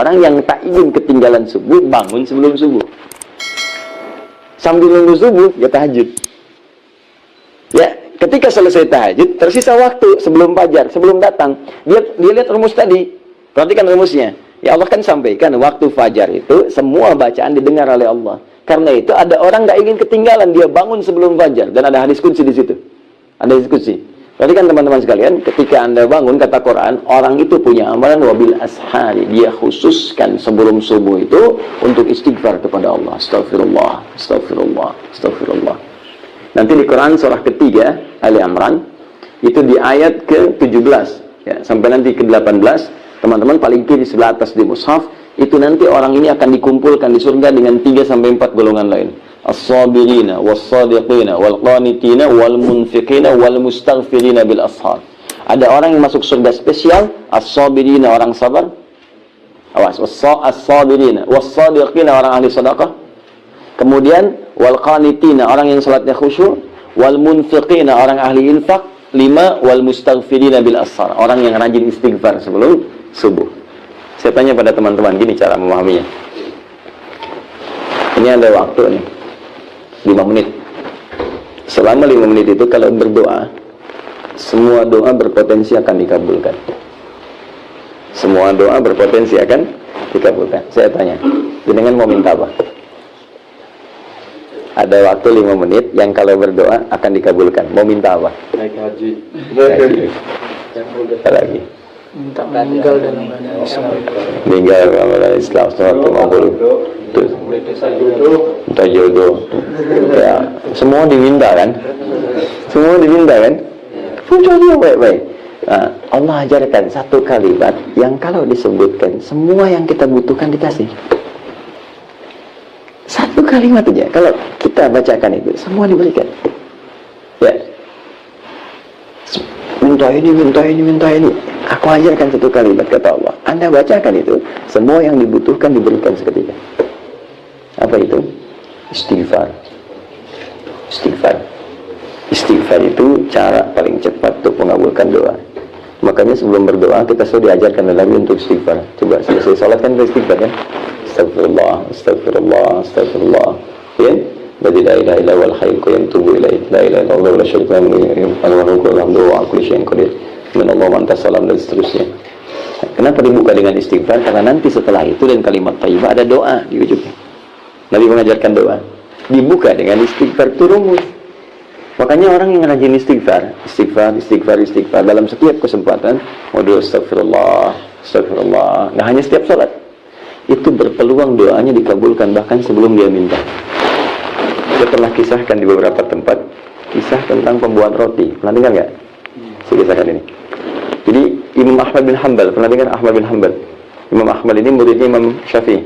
Orang yang tak ingin ketinggalan subuh, bangun sebelum subuh. Sambil nunggu subuh, ya tahajud. Ya, ketika selesai tahajud, tersisa waktu sebelum fajar, sebelum datang. Dia lihat rumus tadi. Perhatikan rumusnya. Ya Allah kan sampaikan, waktu fajar itu semua bacaan didengar oleh Allah. Karena itu ada orang nggak ingin ketinggalan, dia bangun sebelum fajar. Dan ada hadis qudsi di situ. Ada hadis qudsi. Perhatikan teman-teman sekalian, ketika Anda bangun, kata Quran, orang itu punya amalan wabil ashari. Dia khususkan sebelum subuh itu untuk istighfar kepada Allah. Astagfirullah, astagfirullah, astagfirullah. Nanti di Quran surah ketiga, Ali Imran, itu di ayat ke-17, ya, sampai nanti ke-18, teman-teman paling kiri sebelah atas di mushaf, itu nanti orang ini akan dikumpulkan di surga dengan 3-4 golongan lain. As-sabirina, was-sadiqina, wal-qanitina, wal-munfiqina, wal-mustaghfirina bil ashar. Ada orang yang masuk surga spesial, as-sabirina orang sabar. Awas, as-sabirina, was-sadiqina orang ahli sedekah. Kemudian wal-qanitina orang yang salatnya khusyuk, wal-munfiqina orang ahli infak. 5, wal-mustaghfirina bil ashar, orang yang rajin istighfar sebelum subuh. Saya tanya pada teman-teman gini cara memahaminya. Ini ada waktu nih 5 menit. Selama 5 menit itu kalau berdoa, semua doa berpotensi akan dikabulkan. Semua doa berpotensi akan dikabulkan. Saya tanya, jenengan mau minta apa? Ada waktu 5 menit yang kalau berdoa akan dikabulkan. Mau minta apa? Naik haji. Apa lagi? Minta meninggal dalam keadaan Islam. Meninggal dalam keadaan Islam. Minta jodoh. Ya, semua diminta kan? Semua diminta kan? Coba baik-baik. Nah, Allah ajarkan satu kalimat yang kalau disebutkan semua yang kita butuhkan dikasih. Satu kalimat aja, kalau kita bacakan itu semua diberikan. Ya, minta ini, minta ini, minta ini. Aku ajarkan satu kalimat, kata Allah. Anda bacakan itu, semua yang dibutuhkan diberikan seketika. Apa itu? Istighfar. Istighfar. Istighfar itu cara paling cepat untuk mengabulkan doa. Makanya sebelum berdoa kita selalu diajarkan lagi untuk istighfar. Coba selesai sholat kan istighfar kan? Astagfirullah, astagfirullah, astagfirullah. Ya, la ilaha illa huwal hayyul qayyum tubu ilaih. La ilaha illallah wa la syarika lahu alhamdulillah wa ala kulli syai'in qadir. Minallah wa anta salam dan seterusnya. Kenapa dibuka dengan istighfar? Karena nanti setelah itu dan kalimat thayyibah ada doa di ujungnya. Nabi mengajarkan doa. Dibuka dengan istighfar itu rumus. Makanya orang yang rajin istighfar, istighfar dalam setiap kesempatan, waduh astagfirullah, astagfirullah. Nah hanya setiap sholat. Itu berpeluang doanya dikabulkan bahkan sebelum dia minta. Saya pernah kisahkan di beberapa tempat kisah tentang pembuat roti. Pernah dengar nggak? Saya kisahkan ini. Jadi Imam Ahmad bin Hanbal, pernah dengar Ahmad bin Hanbal? Imam Ahmad ini muridnya Imam Syafi'i.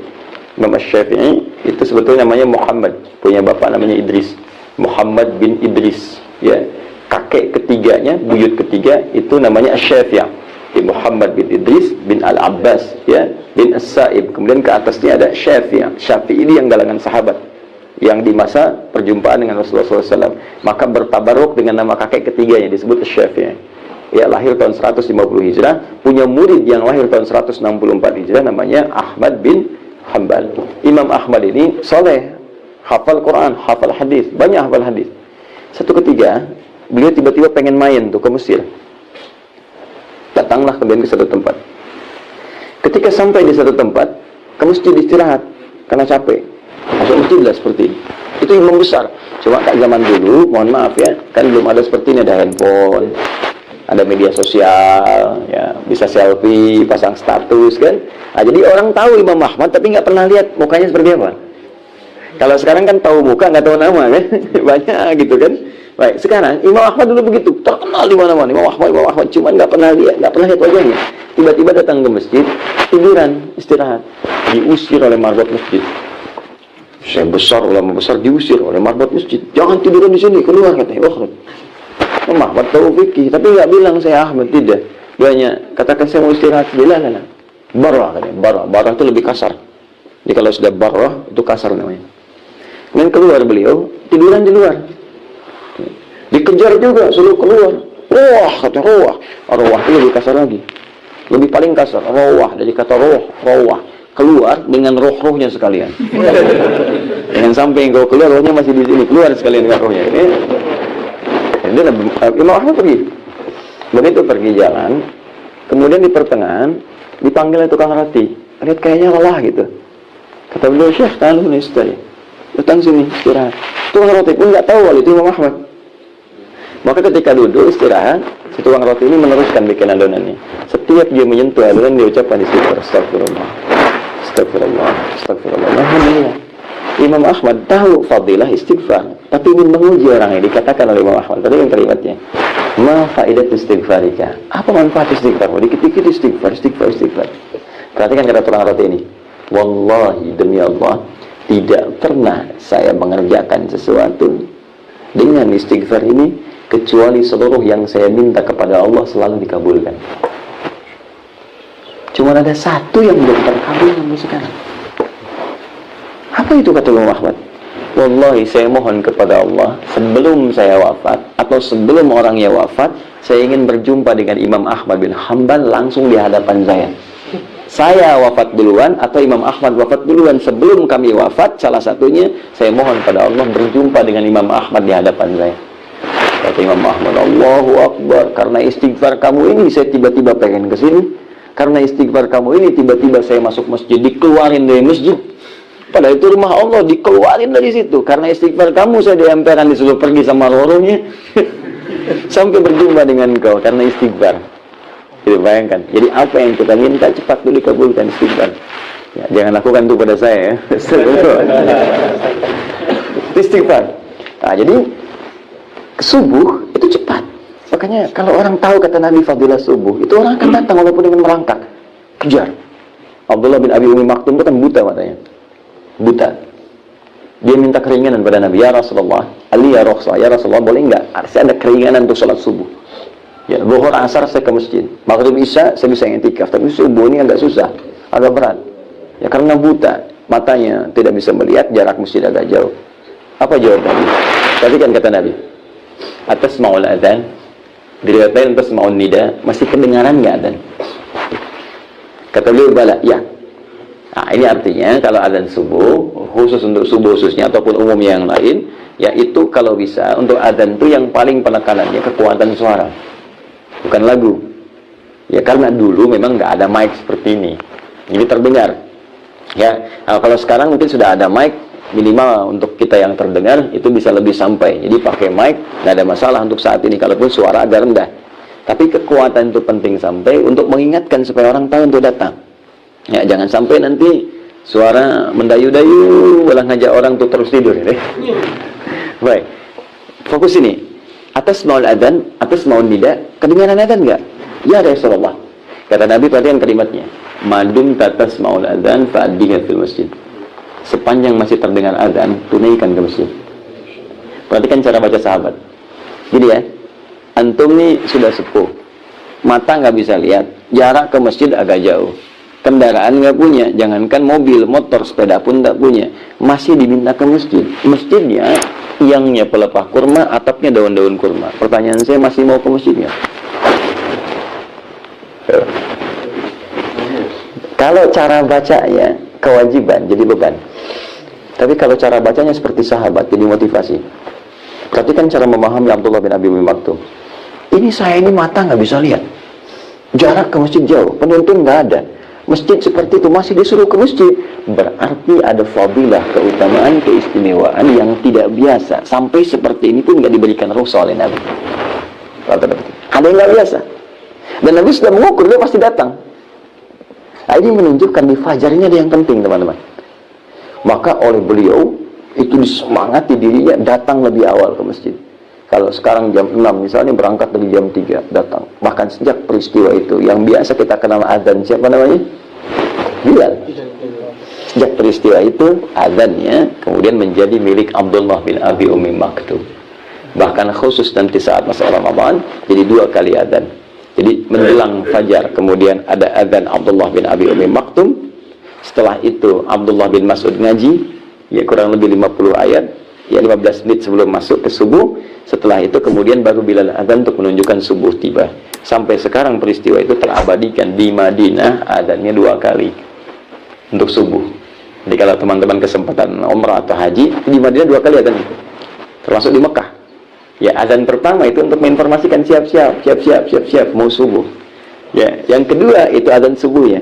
Imam Syafi'i itu sebetulnya namanya Muhammad, punya bapak namanya Idris. Muhammad bin Idris, ya. Kakek ketiganya, buyut ketiga itu namanya Asy-Syafi'i. Muhammad bin Idris bin Al-Abbas, ya, bin As-Sa'ib. Kemudian ke atasnya ada Syafi'i. Syafi'i ini yang galangan sahabat yang di masa perjumpaan dengan Rasulullah SAW. Maka bertabaruk dengan nama kakek ketiganya disebut Syafi'i. Ya, lahir tahun 150 Hijrah, punya murid yang lahir tahun 164 Hijrah namanya Ahmad bin Hanbal. Imam Ahmad ini soleh, hafal Quran, hafal hadis, banyak hafal hadis. Satu ketika beliau tiba-tiba pengen main tuh ke Mesir. Datanglah kemudian ke satu tempat. Ketika sampai di satu tempat, ke masjid istirahat karena capek. Masuk masjid lah seperti ini. Itu imam besar. Cuma tak zaman dulu, mohon maaf ya, kan belum ada seperti ini, ada handphone, ada media sosial, ya, bisa selfie, pasang status kan. Nah, jadi orang tahu Imam Ahmad tapi nggak pernah lihat mukanya seperti apa. Kalau sekarang kan tahu muka nggak tahu nama kan, banyak gitu kan. Baik, sekarang Imam Ahmad dulu begitu, terkenal di mana-mana. Imam Ahmad, cuman nggak pernah lihat wajahnya. Tiba-tiba datang ke masjid, tiduran, istirahat, diusir oleh marbot masjid. Saya besar, ulama besar diusir oleh marbot masjid. Jangan tiduran di sini, keluar katanya. Imam Ahmad tahu fikih, tapi nggak bilang saya Ahmad, tidak. Banyak katakan saya mau istirahat, bila. Barah katanya, barah itu lebih kasar. Jadi kalau sudah barah itu kasar namanya. Kemudian keluar beliau, tiduran di luar. Dikejar juga, suruh keluar. Roh, kata roh. Roh itu lebih kasar lagi. Lebih paling kasar, roh dari kata roh. keluar dengan roh-rohnya sekalian. Jangan sampai engkau keluar, rohnya masih di sini, keluar sekalian dengan rohnya. Ini Imam Ahmad pergi. Begitu pergi jalan, kemudian di pertengahan dipanggil tukang roti. Lihat kayaknya lelah gitu. Kata beliau, Syekh, tahan dulu istirahat. Datang sini istirahat. Tukang roti pun nggak tahu wali itu Imam Ahmad. Maka ketika duduk istirahat, si tukang roti ini meneruskan bikin adonannya. Setiap dia menyentuh adonan, dia ucapkan istighfar, astagfirullah, astagfirullah, astagfirullah. Alhamdulillah. Imam Ahmad tahu fadilah istighfar, tapi ingin menguji orang ini. Dikatakan oleh Imam Ahmad, tadi yang kalimatnya, ma faidat istighfarika. Apa manfaat istighfar? Dikit-dikit istighfar, istighfar, istighfar. Perhatikan kata tukang roti ini. Wallahi, demi Allah, tidak pernah saya mengerjakan sesuatu dengan istighfar ini kecuali seluruh yang saya minta kepada Allah selalu dikabulkan. Cuma ada satu yang belum terkabul sampai sekarang. Apa itu kata Imam Ahmad? Wallahi, saya mohon kepada Allah sebelum saya wafat atau sebelum orangnya wafat, saya ingin berjumpa dengan Imam Ahmad bin Hanbal langsung di hadapan saya. Saya wafat duluan atau Imam Ahmad wafat duluan. Sebelum kami wafat, salah satunya saya mohon pada Allah berjumpa dengan Imam Ahmad di hadapan saya. Kata Imam Ahmad, Allahu Akbar, karena istighfar kamu ini saya tiba-tiba pengen ke sini. Karena istighfar kamu ini tiba-tiba saya masuk masjid, dikeluarin dari masjid. Padahal itu rumah Allah, dikeluarin dari situ. Karena istighfar kamu saya diemperan, disuruh pergi sama roh-rohnya sampai berjumpa dengan kau karena istighfar. Jadi bayangkan, jadi apa yang kita minta cepat dulu dikabulkan istighfar. Ya, jangan lakukan itu pada saya ya. Istighfar. Nah, jadi subuh itu cepat. Makanya kalau orang tahu kata Nabi fadilah subuh, itu orang akan datang walaupun dengan merangkak, kejar. Abdullah bin Abi Umi Maktum itu kan buta matanya, buta. Dia minta keringanan pada Nabi, ya Rasulullah, Ali ya Rasulullah, ya Rasulullah, boleh enggak? Saya ada keringanan untuk sholat subuh. Ya, zuhur asar saya ke masjid, maghrib isya saya bisa i'tikaf, tapi subuh ini agak susah, agak berat. Ya karena buta, matanya tidak bisa melihat, jarak masjid agak jauh. Apa jawab Nabi? Tadi kan kata Nabi, atas ma'ul adhan, diriwayat lain atas ma'ul nida, masih kedengaran nggak adhan? Kata beliau, bala, ya. Nah, ini artinya kalau adhan subuh, khusus untuk subuh khususnya ataupun umumnya yang lain, yaitu kalau bisa untuk adhan itu yang paling penekanannya kekuatan suara, bukan lagu. Ya karena dulu memang nggak ada mic seperti ini, jadi terdengar. Ya, nah, kalau sekarang mungkin sudah ada mic, minimal untuk kita yang terdengar itu bisa lebih sampai. Jadi pakai mic nggak ada masalah untuk saat ini, kalaupun suara agak rendah. Tapi kekuatan itu penting sampai untuk mengingatkan supaya orang tahu untuk datang. Ya, jangan sampai nanti suara mendayu-dayu malah ngajak orang untuk terus tidur ya. Baik. Fokus ini. Atas maul adzan, atas maul nida, kedengaran adzan enggak? Ya Rasulullah. Kata Nabi perhatikan kalimatnya. Madum tatas maul adzan fa'addiha fil masjid. Sepanjang masih terdengar adzan, tunaikan ke masjid. Perhatikan cara baca sahabat. Gini ya. Antum nih sudah sepuh. Mata nggak bisa lihat, jarak ke masjid agak jauh. Kendaraan nggak punya, jangankan mobil, motor, sepeda pun nggak punya, masih diminta ke masjid. Masjidnya tiangnya pelepah kurma, atapnya daun-daun kurma. Pertanyaan saya, masih mau ke masjidnya? Kalau cara bacanya kewajiban, jadi beban. Tapi kalau cara bacanya seperti sahabat, jadi motivasi. Perhatikan cara memahami Abdullah bin Abi Maktum. Ini saya ini mata nggak bisa lihat, jarak ke masjid jauh, penuntun nggak ada. Masjid seperti itu masih disuruh ke masjid, berarti ada fadilah, keutamaan, keistimewaan yang tidak biasa. Sampai seperti ini pun nggak diberikan rukhsah oleh Nabi. Ada yang nggak biasa, dan Nabi sudah mengukur, dia pasti datang. Nah, ini menunjukkan di fajar ini ada yang penting teman-teman. Maka oleh beliau itu disemangati dirinya datang lebih awal ke masjid. Kalau sekarang jam 6 misalnya, berangkat dari jam 3 datang. Bahkan sejak peristiwa itu yang biasa kita kenal adzan, siapa namanya? Bilal. Sejak peristiwa itu adzannya kemudian menjadi milik Abdullah bin Abi Umi Maktum. Bahkan khusus nanti saat masa Ramadan jadi 2 kali adzan. Jadi menjelang fajar kemudian ada adzan Abdullah bin Abi Umi Maktum. Setelah itu Abdullah bin Mas'ud ngaji, ya kurang lebih 50 ayat, ya 15 menit sebelum masuk ke subuh. Setelah itu kemudian baru Bilal adzan untuk menunjukkan subuh tiba. Sampai sekarang peristiwa itu terabadikan di Madinah, adzannya 2 kali. untuk subuh. Jadi kalau teman-teman kesempatan umrah atau haji, di Madinah 2 kali adzan, termasuk di Mekah. Ya, azan pertama itu untuk menginformasikan siap-siap mau subuh. Ya, yang kedua itu azan subuh ya.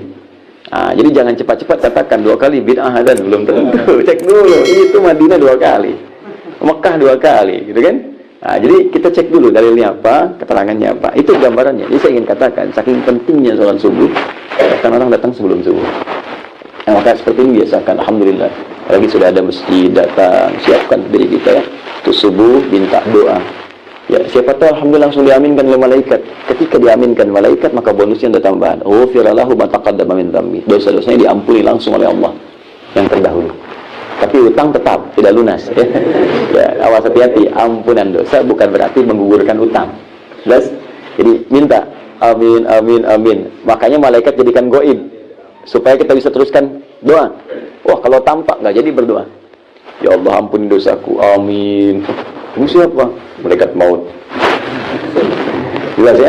Jadi jangan cepat-cepat katakan 2 kali bid'ah azan, belum tentu. Cek dulu, itu Madinah 2 kali, Mekah 2 kali, gitu kan? Jadi kita cek dulu dalilnya apa, keterangannya apa. Itu gambarannya. Jadi saya ingin katakan, saking pentingnya sholat subuh, bahkan orang datang sebelum subuh. Maka seperti ini biasakan, alhamdulillah. Lagi sudah ada masjid datang, siapkan diri kita ya. Untuk subuh minta doa. Ya, siapa tahu alhamdulillah langsung diaminkan oleh malaikat. Ketika diaminkan malaikat, maka bonusnya ada tambahan. Ghufirallahu ma taqaddama min dzambi. Dosa-dosanya diampuni langsung oleh Allah yang terdahulu. Tapi utang tetap tidak lunas. Ya, awas hati-hati. Ampunan dosa bukan berarti menggugurkan utang. Jelas? Jadi minta amin amin amin. Makanya malaikat jadikan goib supaya kita bisa teruskan doa. Wah, kalau tampak nggak jadi berdoa. Ya Allah, ampuni dosaku. Amin. Ini siapa? Malaikat maut. Jelas ya?